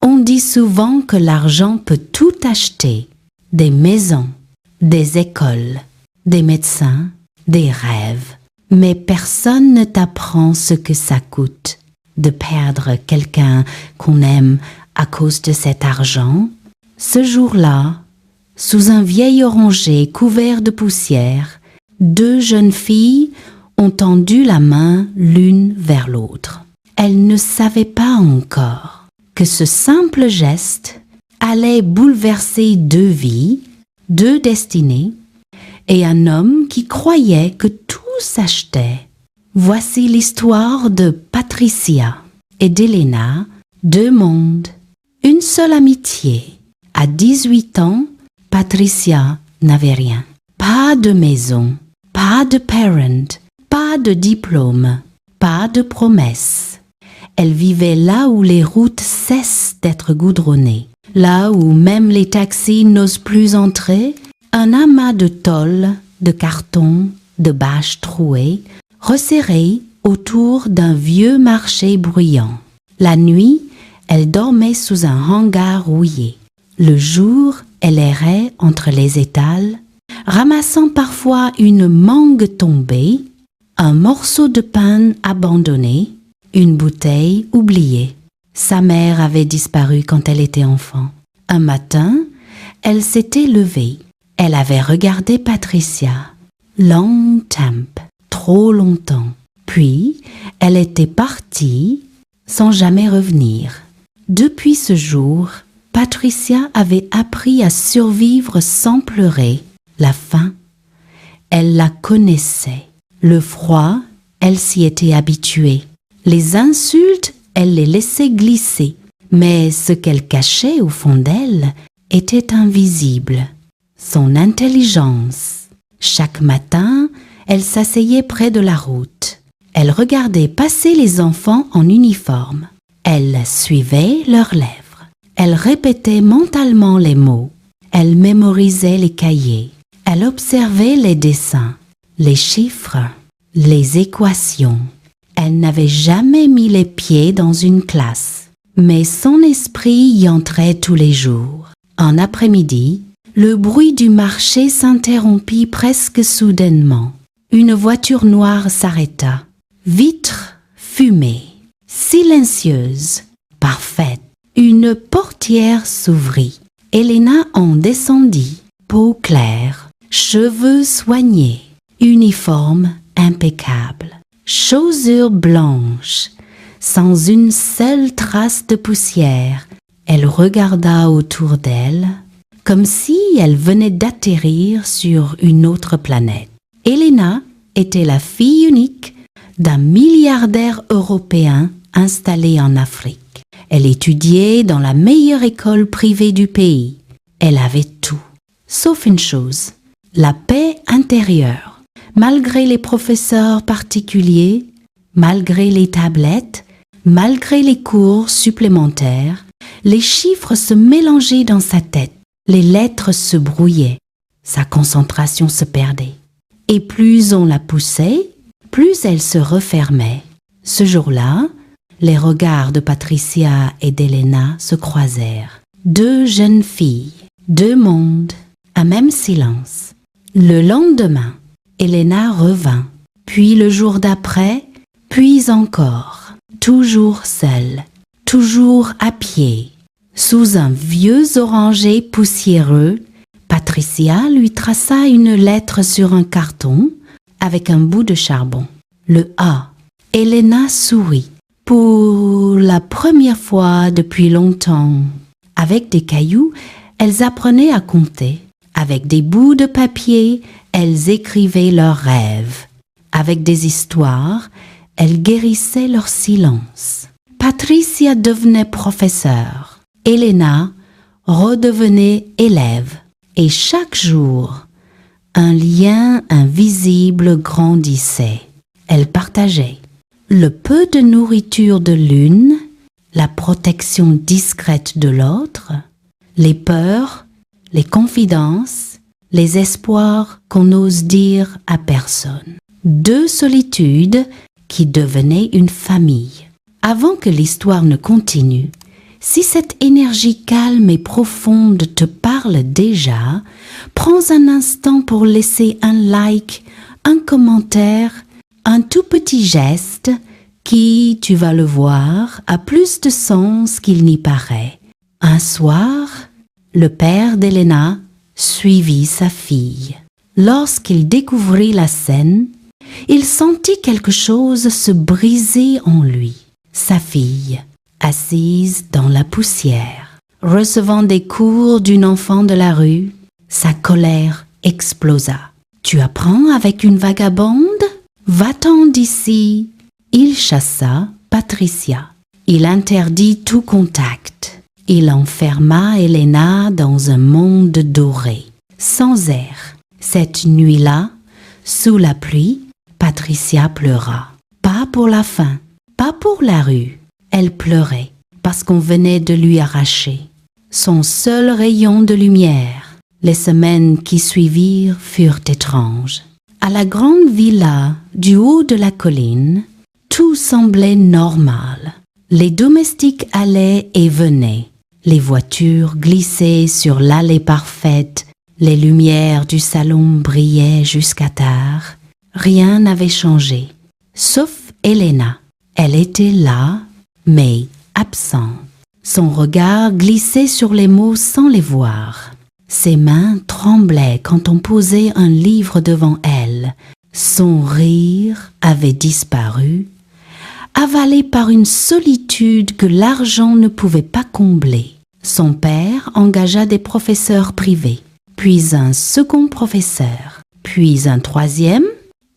On dit souvent que l'argent peut tout acheter, des maisons, des écoles, des médecins, des rêves. Mais personne ne t'apprend ce que ça coûte de perdre quelqu'un qu'on aime à cause de cet argent. Ce jour-là, sous un vieil oranger couvert de poussière, 2 jeunes filles ont tendu la main l'une vers l'autre. Elles ne savaient pas encore que ce simple geste allait bouleverser 2 vies, 2 destinées, et un homme qui croyait que tout s'achetait. Voici l'histoire de Patricia et d'Elena, 2 mondes, une seule amitié. À 18 ans, Patricia n'avait rien. Pas de maison, pas de parent, pas de diplôme, pas de promesse. Elle vivait là où les routes cessent d'être goudronnées, là où même les taxis n'osent plus entrer. Un amas de tôle, de carton, de bâches trouées, resserrées autour d'un vieux marché bruyant. La nuit, elle dormait sous un hangar rouillé. Le jour, elle errait entre les étals, ramassant parfois une mangue tombée, un morceau de pain abandonné, une bouteille oubliée. Sa mère avait disparu quand elle était enfant. Un matin, elle s'était levée. Elle avait regardé Patricia. Longtemps, trop longtemps. Puis, elle était partie sans jamais revenir. Depuis ce jour, Patricia avait appris à survivre sans pleurer. La faim, elle la connaissait. Le froid, elle s'y était habituée. Les insultes, elle les laissait glisser. Mais ce qu'elle cachait au fond d'elle était invisible. Son intelligence. Chaque matin, elle s'asseyait près de la route. Elle regardait passer les enfants en uniforme. Elle suivait leurs lèvres. Elle répétait mentalement les mots. Elle mémorisait les cahiers. Elle observait les dessins, les chiffres, les équations. Elle n'avait jamais mis les pieds dans une classe, mais son esprit y entrait tous les jours. Un après-midi, le bruit du marché s'interrompit presque soudainement. Une voiture noire s'arrêta. Vitre fumée, silencieuse, parfaite. Une portière s'ouvrit. Elena en descendit, peau claire, cheveux soignés, uniforme impeccable, chaussures blanches, sans une seule trace de poussière. Elle regarda autour d'elle, comme si elle venait d'atterrir sur une autre planète. Elena était la fille unique d'un milliardaire européen installé en Afrique. Elle étudiait dans la meilleure école privée du pays. Elle avait tout, sauf une chose, la paix intérieure. Malgré les professeurs particuliers, malgré les tablettes, malgré les cours supplémentaires, les chiffres se mélangeaient dans sa tête. Les lettres se brouillaient. Sa concentration se perdait. Et plus on la poussait, plus elle se refermait. Ce jour-là, les regards de Patricia et d'Elena se croisèrent. 2 jeunes filles, 2 mondes, un même silence. Le lendemain, Elena revint, puis le jour d'après, puis encore, toujours seule, toujours à pied. Sous un vieux oranger poussiéreux, Patricia lui traça une lettre sur un carton avec un bout de charbon. Le A. Elena sourit. Pour la première fois depuis longtemps. Avec des cailloux, elles apprenaient à compter. Avec des bouts de papier, elles écrivaient leurs rêves. Avec des histoires, elles guérissaient leur silence. Patricia devenait professeure. Elena redevenait élève. Et chaque jour, un lien invisible grandissait. Elles partageaient. Le peu de nourriture de l'une, la protection discrète de l'autre, les peurs, les confidences, les espoirs qu'on n'ose dire à personne. 2 solitudes qui devenaient une famille. Avant que l'histoire ne continue, Si cette énergie calme et profonde te parle déjà, prends un instant pour laisser un like, un commentaire, un tout petit geste qui, tu vas le voir, a plus de sens qu'il n'y paraît. Un soir, le père d'Elena suivit sa fille. Lorsqu'il découvrit la scène, il sentit quelque chose se briser en lui. Sa fille, assise dans la poussière, recevant des cours d'une enfant de la rue, sa colère explosa. « Tu apprends avec une vagabonde? Va-t'en d'ici !» Il chassa Patricia. Il interdit tout contact. Il enferma Elena dans un monde doré, sans air. Cette nuit-là, sous la pluie, Patricia pleura. Pas pour la faim, pas pour la rue. Elle pleurait parce qu'on venait de lui arracher son seul rayon de lumière. Les semaines qui suivirent furent étranges. À la grande villa du haut de la colline, tout semblait normal. Les domestiques allaient et venaient. Les voitures glissaient sur l'allée parfaite. Les lumières du salon brillaient jusqu'à tard. Rien n'avait changé, sauf Elena. Elle était là, mais absente. Son regard glissait sur les mots sans les voir. Ses mains tremblaient quand on posait un livre devant elle. Son rire avait disparu, avalé par une solitude que l'argent ne pouvait pas combler. Son père engagea des professeurs privés, puis un second professeur, puis un troisième.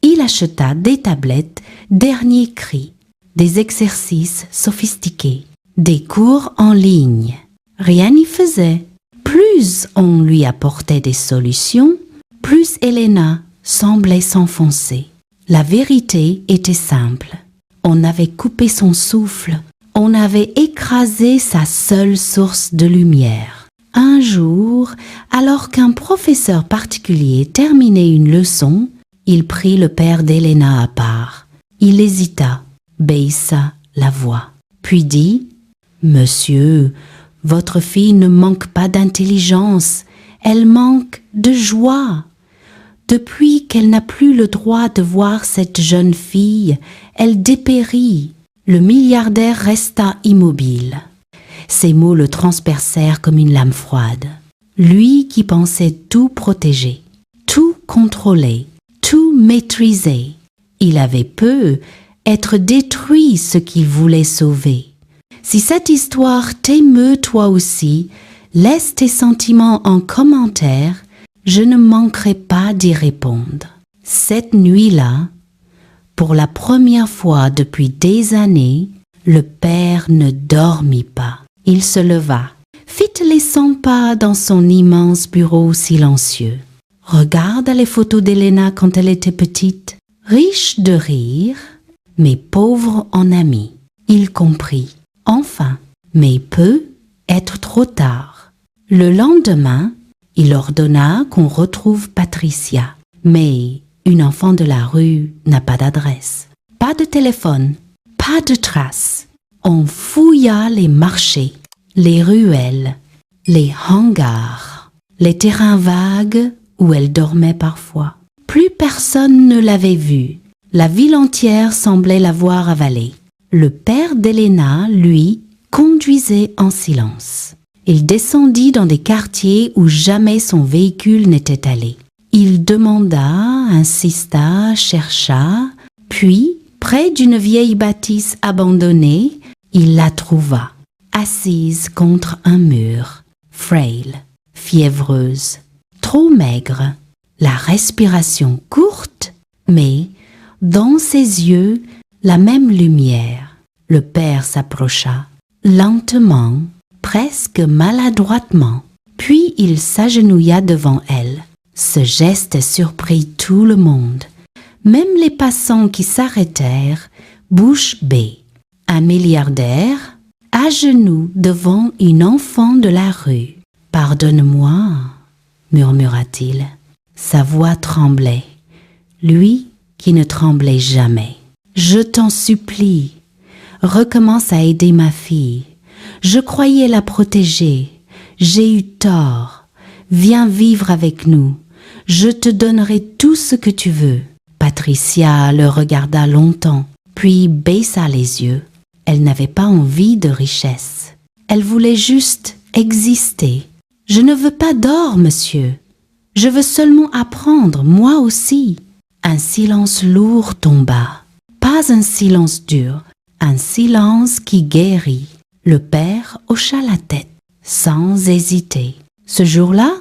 Il acheta des tablettes dernier cri, des exercices sophistiqués, des cours en ligne. Rien n'y faisait. Plus on lui apportait des solutions, plus Elena semblait s'enfoncer. La vérité était simple. On avait coupé son souffle, on avait écrasé sa seule source de lumière. Un jour, alors qu'un professeur particulier terminait une leçon, il prit le père d'Elena à part. Il hésita, baissa la voix, puis dit « Monsieur, votre fille ne manque pas d'intelligence, elle manque de joie. Depuis qu'elle n'a plus le droit de voir cette jeune fille, elle dépérit. » Le milliardaire resta immobile. Ces mots le transpercèrent comme une lame froide. Lui qui pensait tout protéger, tout contrôler, tout maîtriser. Il avait peu être détruit ce qu'il voulait sauver. Si cette histoire t'émeut toi aussi, laisse tes sentiments en commentaire, je ne manquerai pas d'y répondre. Cette nuit-là, pour la première fois depuis des années, le père ne dormit pas. Il se leva, fit les 100 pas dans son immense bureau silencieux. Regarda les photos d'Elena quand elle était petite, riche de rire, mais pauvre en amis. Il comprit, enfin, mais peut être trop tard. Le lendemain, il ordonna qu'on retrouve Patricia, mais une enfant de la rue n'a pas d'adresse, pas de téléphone, pas de traces. On fouilla les marchés, les ruelles, les hangars, les terrains vagues où elle dormait parfois. Plus personne ne l'avait vue. La ville entière semblait l'avoir avalée. Le père d'Elena, lui, conduisait en silence. Il descendit dans des quartiers où jamais son véhicule n'était allé. Il demanda, insista, chercha, puis, près d'une vieille bâtisse abandonnée, il la trouva, assise contre un mur, frêle, fiévreuse, trop maigre, la respiration courte, mais, dans ses yeux, la même lumière. Le père s'approcha, lentement, presque maladroitement, puis il s'agenouilla devant elle. Ce geste surprit tout le monde, même les passants qui s'arrêtèrent, bouche bée. Un milliardaire, à genoux devant une enfant de la rue. « Pardonne-moi » murmura-t-il. Sa voix tremblait, lui qui ne tremblait jamais. « Je t'en supplie, recommence à aider ma fille. Je croyais la protéger. J'ai eu tort. Viens vivre avec nous. Je te donnerai tout ce que tu veux. » Patricia le regarda longtemps, puis baissa les yeux. Elle n'avait pas envie de richesse. Elle voulait juste exister. « Je ne veux pas d'or, monsieur. Je veux seulement apprendre, moi aussi. » Un silence lourd tomba. Pas un silence dur, un silence qui guérit. Le père hocha la tête, sans hésiter. Ce jour-là,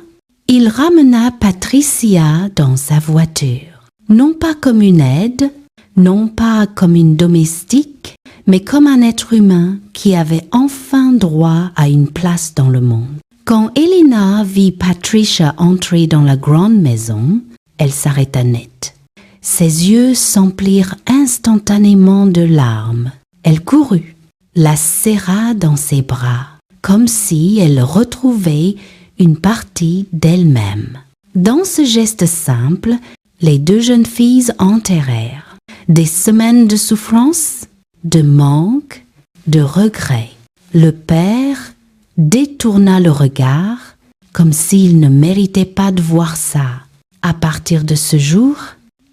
il ramena Patricia dans sa voiture. Non pas comme une aide, non pas comme une domestique, mais comme un être humain qui avait enfin droit à une place dans le monde. Quand Elena vit Patricia entrer dans la grande maison, elle s'arrêta net. Ses yeux s'emplirent instantanément de larmes. Elle courut, la serra dans ses bras, comme si elle retrouvait une partie d'elle-même. Dans ce geste simple, les deux jeunes filles enterrèrent des semaines de souffrance, de manque, de regret. Le père détourna le regard, comme s'il ne méritait pas de voir ça. À partir de ce jour,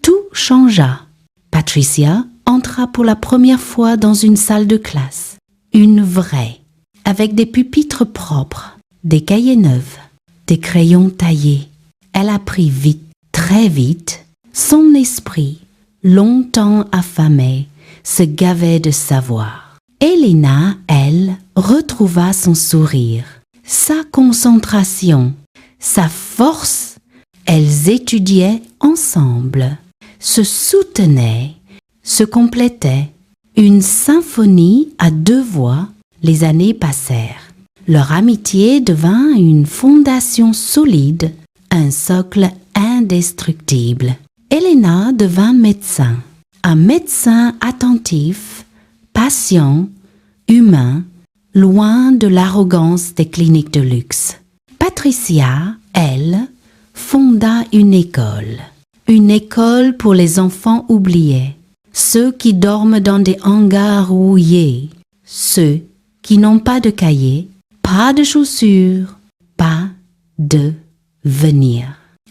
tout changea. Patricia entra pour la première fois dans une salle de classe, une vraie, avec des pupitres propres, des cahiers neufs, des crayons taillés. Elle apprit vite, très vite. Son esprit, longtemps affamé, se gavait de savoir. Elena, elle, retrouva son sourire, sa concentration, sa force. Elles étudiaient ensemble, se soutenaient, se complétaient. Une symphonie à deux voix. Les années passèrent. Leur amitié devint une fondation solide, un socle indestructible. Elena devint médecin, un médecin attentif, patient, humain, loin de l'arrogance des cliniques de luxe. Patricia, elle, fonda une école pour les enfants oubliés, ceux qui dorment dans des hangars rouillés, ceux qui n'ont pas de cahier, pas de chaussures, pas de venir.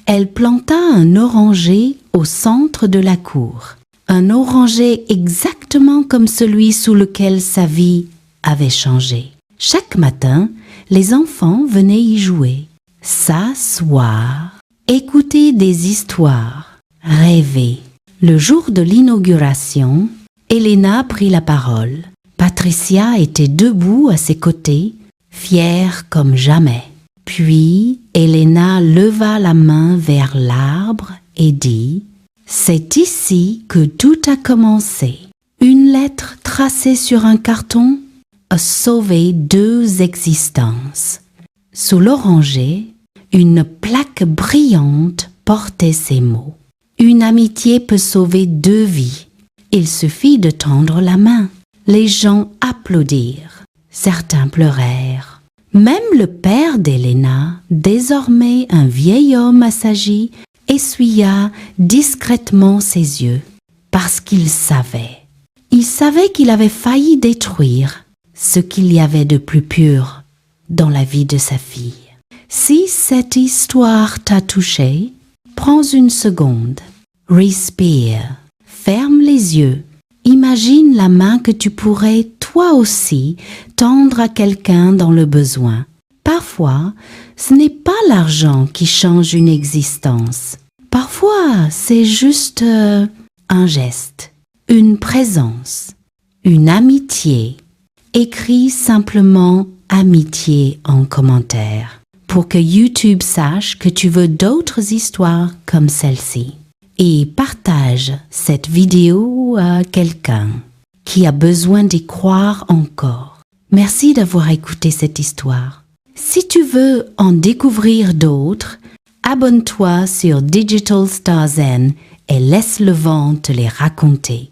Elle planta un oranger au centre de la cour, un oranger exactement comme celui sous lequel sa vie avait changé. Chaque matin, les enfants venaient y jouer, s'asseoir, écouter des histoires, rêver. Le jour de l'inauguration, Elena prit la parole. Patricia était debout à ses côtés, fière comme jamais. Puis, Elena leva la main vers l'arbre et dit « C'est ici que tout a commencé. Une lettre tracée sur un carton a sauvé deux existences. » Sous l'oranger, une plaque brillante portait ces mots. « Une amitié peut sauver deux vies. » Il suffit de tendre la main. Les gens applaudirent. Certains pleurèrent. Même le père d'Elena, désormais un vieil homme assagi, essuya discrètement ses yeux, parce qu'il savait. Il savait qu'il avait failli détruire ce qu'il y avait de plus pur dans la vie de sa fille. Si cette histoire t'a touché, prends une seconde, respire, ferme les yeux. Imagine la main que tu pourrais, toi aussi, tendre à quelqu'un dans le besoin. Parfois, ce n'est pas l'argent qui change une existence. Parfois, c'est juste un geste, une présence, une amitié. Écris simplement « amitié » en commentaire pour que YouTube sache que tu veux d'autres histoires comme celle-ci. Et partage cette vidéo à quelqu'un qui a besoin d'y croire encore. Merci d'avoir écouté cette histoire. Si tu veux en découvrir d'autres, abonne-toi sur Digital Star Zen et laisse le vent te les raconter.